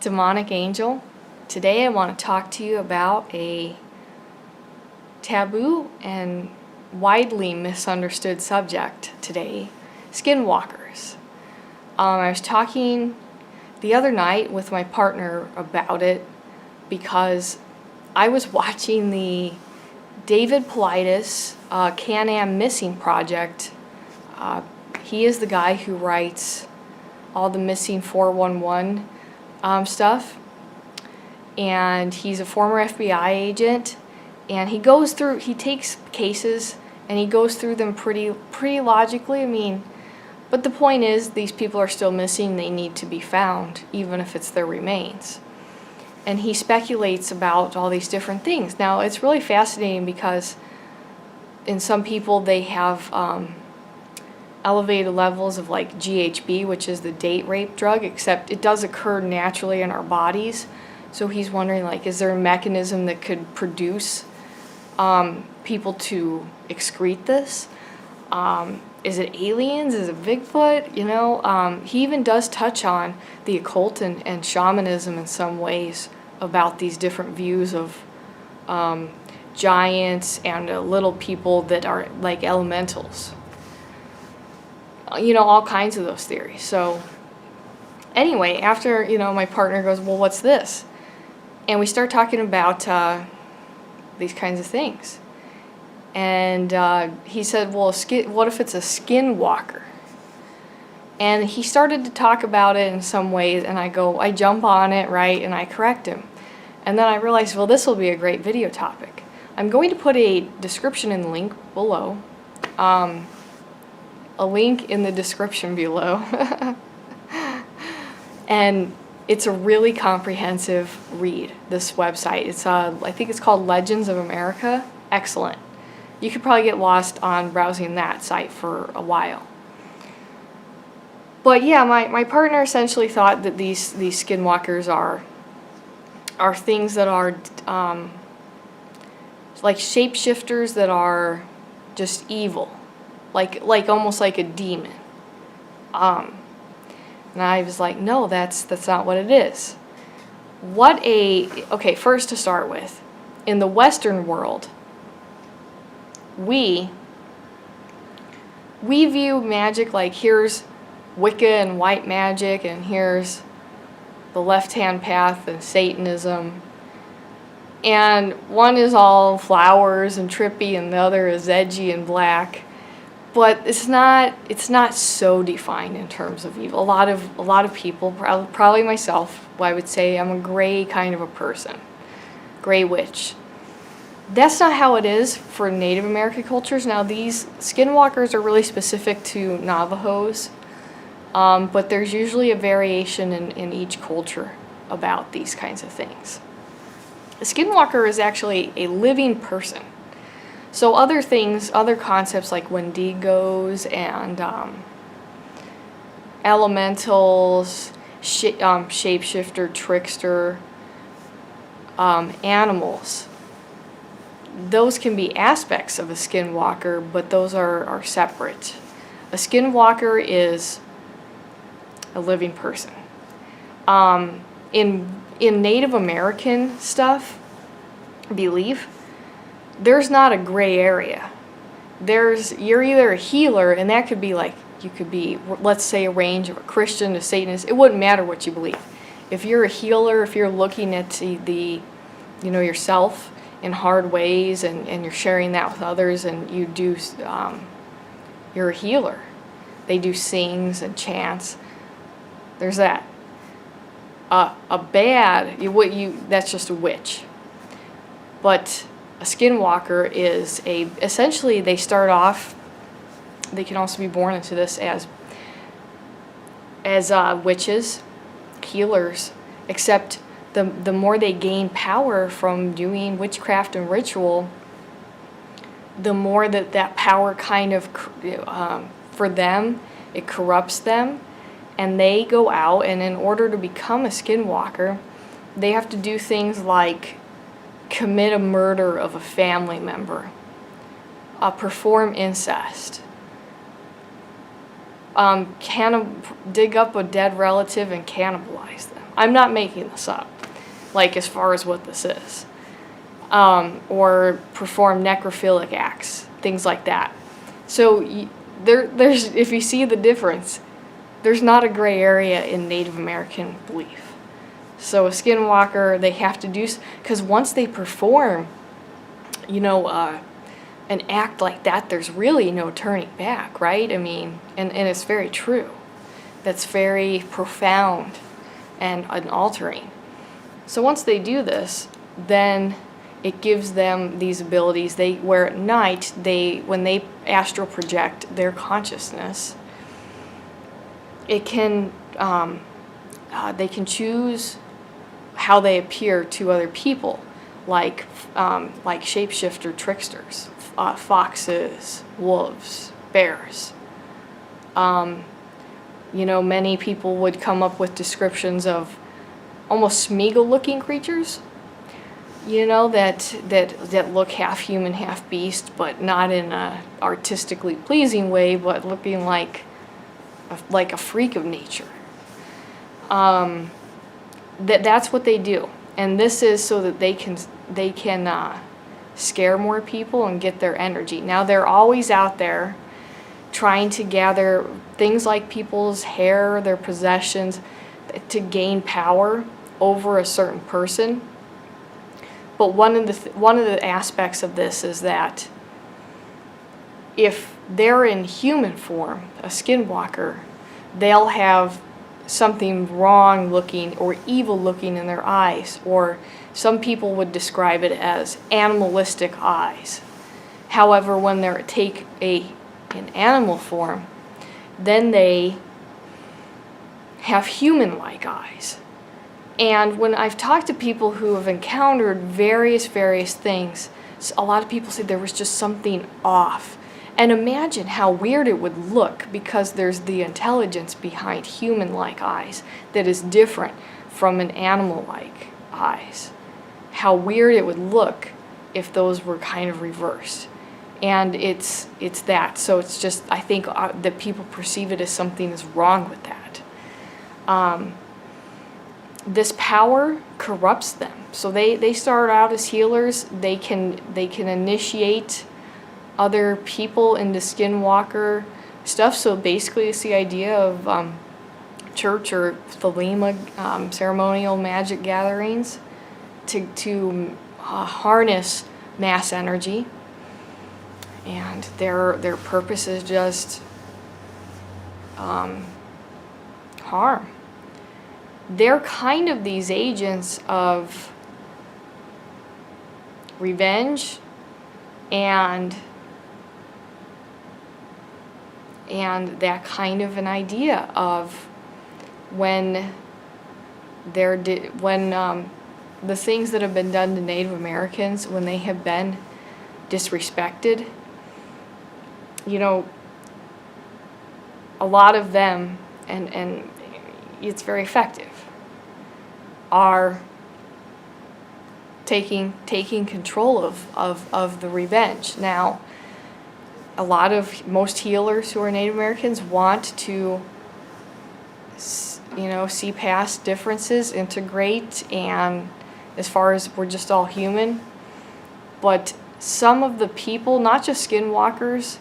Demonic Angel. Today I want to talk to you about a taboo and widely misunderstood subject today, Skinwalkers. I was talking the other night with my partner about it because I was watching the David Paulides Can-Am Missing Project. He is the guy who writes all the missing 411 stuff, and he's a former FBI agent, and he takes cases and he goes through them pretty logically. But the point is, these people are still missing. They need to be found, even if it's their remains. And he speculates about all these different things. Now, it's really fascinating because in some people they have elevated levels of like GHB, which is the date rape drug, except it does occur naturally in our bodies. So he's wondering, like, is there a mechanism that could produce people to excrete this? Is it aliens? Is it Bigfoot? He even does touch on the occult and shamanism in some ways about these different views of giants and little people that are like elementals. All kinds of those theories. So anyway, after, my partner goes, well, what's this? And we start talking about these kinds of things. And he said, well, what if it's a skinwalker? And he started to talk about it in some ways, and I jump on it, right, and I correct him. And then I realized, well, this will be a great video topic. I'm going to put a description in the link below. A link in the description below. And it's a really comprehensive read, this website. It's I think it's called Legends of America. Excellent. You could probably get lost on browsing that site for a while. But yeah, my partner essentially thought that these skinwalkers are things that are like shapeshifters that are just evil. Like almost like a demon. And I was like, no, that's not what it is. Okay, first to start with, in the Western world, we view magic like here's Wicca and white magic, and here's the left-hand path and Satanism. And one is all flowers and trippy, and the other is edgy and black. But it's not so defined in terms of evil. A lot of people, probably myself, I would say I'm a gray kind of a person, gray witch. That's not how it is for Native American cultures. Now, these skinwalkers are really specific to Navajos, but there's usually a variation in each culture about these kinds of things. A skinwalker is actually a living person. So other concepts like Wendigos and elementals, shapeshifter, trickster, animals, those can be aspects of a skinwalker, but those are separate. A skinwalker is a living person. In Native American belief, there's not a gray area. You're either a healer, and that could be like, you could be, let's say, a range of a Christian to Satanist. It wouldn't matter what you believe. If you're a healer, if you're looking at yourself in hard ways, and you're sharing that with others, and you're a healer. They do sings and chants. There's that. That's just a witch. But a skinwalker is essentially they start off, they can also be born into this as witches, healers, except the more they gain power from doing witchcraft and ritual, the more that power kind of, for them, it corrupts them, and they go out, and in order to become a skinwalker, they have to do things like commit a murder of a family member, perform incest, dig up a dead relative and cannibalize them. I'm not making this up, like as far as what this is. Or perform necrophilic acts, things like that. So there's, if you see the difference, there's not a gray area in Native American belief. So a skinwalker, they have to do, because once they perform, an act like that, there's really no turning back, right? I mean, and it's very true. That's very profound and altering. So once they do this, then it gives them these abilities. Where at night, when they astral project their consciousness, it can, they can choose how they appear to other people, like shapeshifter tricksters, foxes, wolves, bears. Many people would come up with descriptions of almost Smeagol-looking creatures, that look half human, half beast, but not in a artistically pleasing way, but looking like a freak of nature. That's what they do, and this is so that they can scare more people and get their energy. Now they're always out there trying to gather things like people's hair, their possessions, to gain power over a certain person. But one of the aspects of this is that if they're in human form, a skinwalker, they'll have something wrong looking or evil looking in their eyes, or some people would describe it as animalistic eyes. However, when they take an animal form, then they have human-like eyes. And when I've talked to people who have encountered various things, a lot of people say there was just something off. And imagine how weird it would look, because there's the intelligence behind human-like eyes that is different from an animal-like eyes. How weird it would look if those were kind of reversed. And it's that. So it's just, I think that people perceive it as something is wrong with that. This power corrupts them. So they start out as healers. They can initiate other people into skinwalker stuff. So basically it's the idea of church or thelema, ceremonial magic gatherings to harness mass energy. And their purpose is just harm. They're kind of these agents of revenge and that kind of an idea of when the things that have been done to Native Americans, when they have been disrespected, a lot of them, and it's very effective, are taking control of the revenge. Now, most healers who are Native Americans want to, see past differences, integrate, and as far as we're just all human. But some of the people, not just skinwalkers,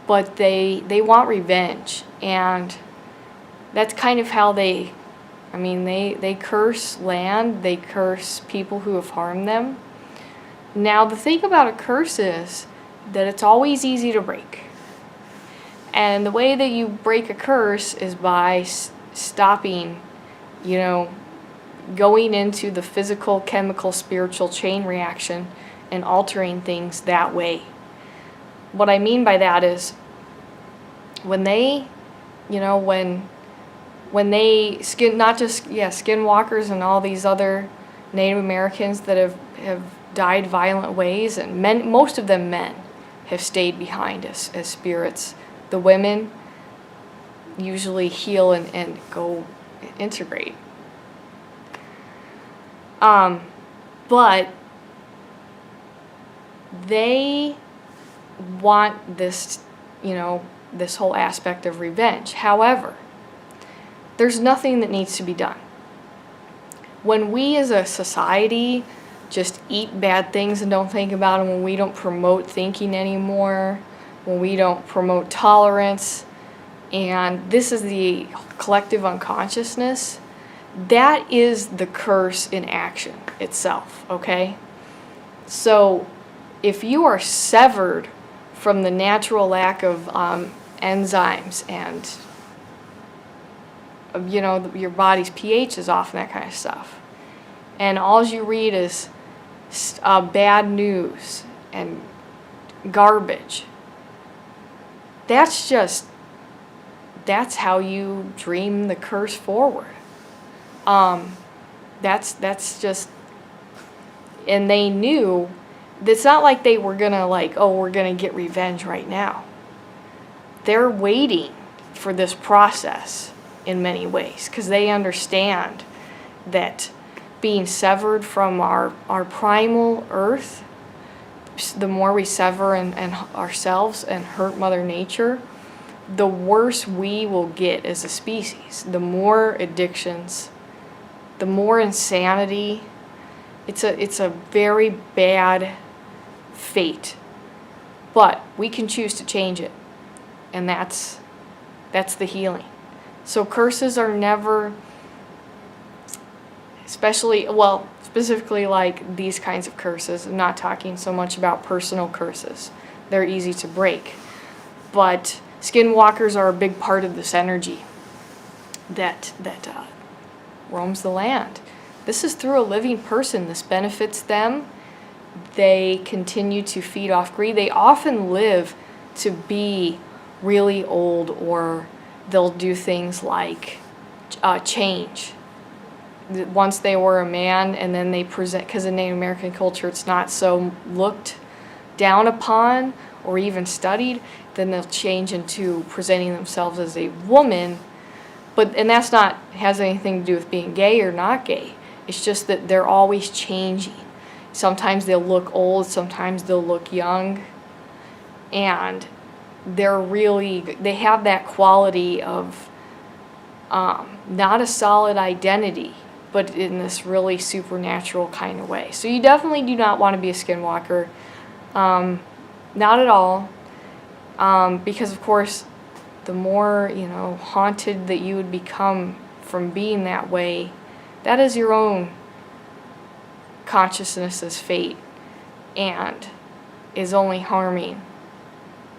but they want revenge, and that's kind of how they curse land, they curse people who have harmed them. Now, the thing about a curse is that it's always easy to break. And the way that you break a curse is by stopping, going into the physical, chemical, spiritual chain reaction and altering things that way. What I mean by that is when they, when they skinwalkers and all these other Native Americans that have died violent ways, and most of them men, have stayed behind as spirits. The women usually heal and go integrate. But they want this, this whole aspect of revenge. However, there's nothing that needs to be done. when we as a society just eat bad things and don't think about them, when we don't promote thinking anymore, when we don't promote tolerance, and this is the collective unconsciousness, that is the curse in action itself, okay? So if you are severed from the natural lack of enzymes and your body's pH is off and that kind of stuff, and all you read is bad news and garbage, that's how you dream the curse forward. That's just, and they knew, it's not like they were gonna we're gonna get revenge right now. They're waiting for this process in many ways, because they understand that being severed from our primal earth, the more we sever and ourselves and hurt Mother Nature, the worse we will get as a species. The more addictions, the more insanity. It's a very bad fate. But we can choose to change it. And that's the healing. So curses are never, specifically like these kinds of curses. I'm not talking so much about personal curses. They're easy to break. But skinwalkers are a big part of this energy that roams the land. This is through a living person. This benefits them. They continue to feed off greed. They often live to be really old, or they'll do things like change. Once they were a man, and then they present, because in Native American culture it's not so looked down upon or even studied, then they'll change into presenting themselves as a woman. And that's not has anything to do with being gay or not gay. It's just that they're always changing. Sometimes they'll look old, sometimes they'll look young, and they have that quality of not a solid identity, but in this really supernatural kind of way. So you definitely do not want to be a skinwalker. Not at all. Because of course, the more, haunted that you would become from being that way, that is your own consciousness's fate, and is only harming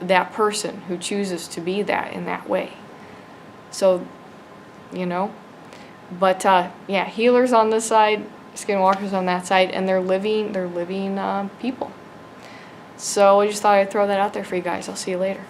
that person who chooses to be that in that way. So, but healers on this side, skinwalkers on that side, and they're living people. So I just thought I'd throw that out there for you guys. I'll see you later.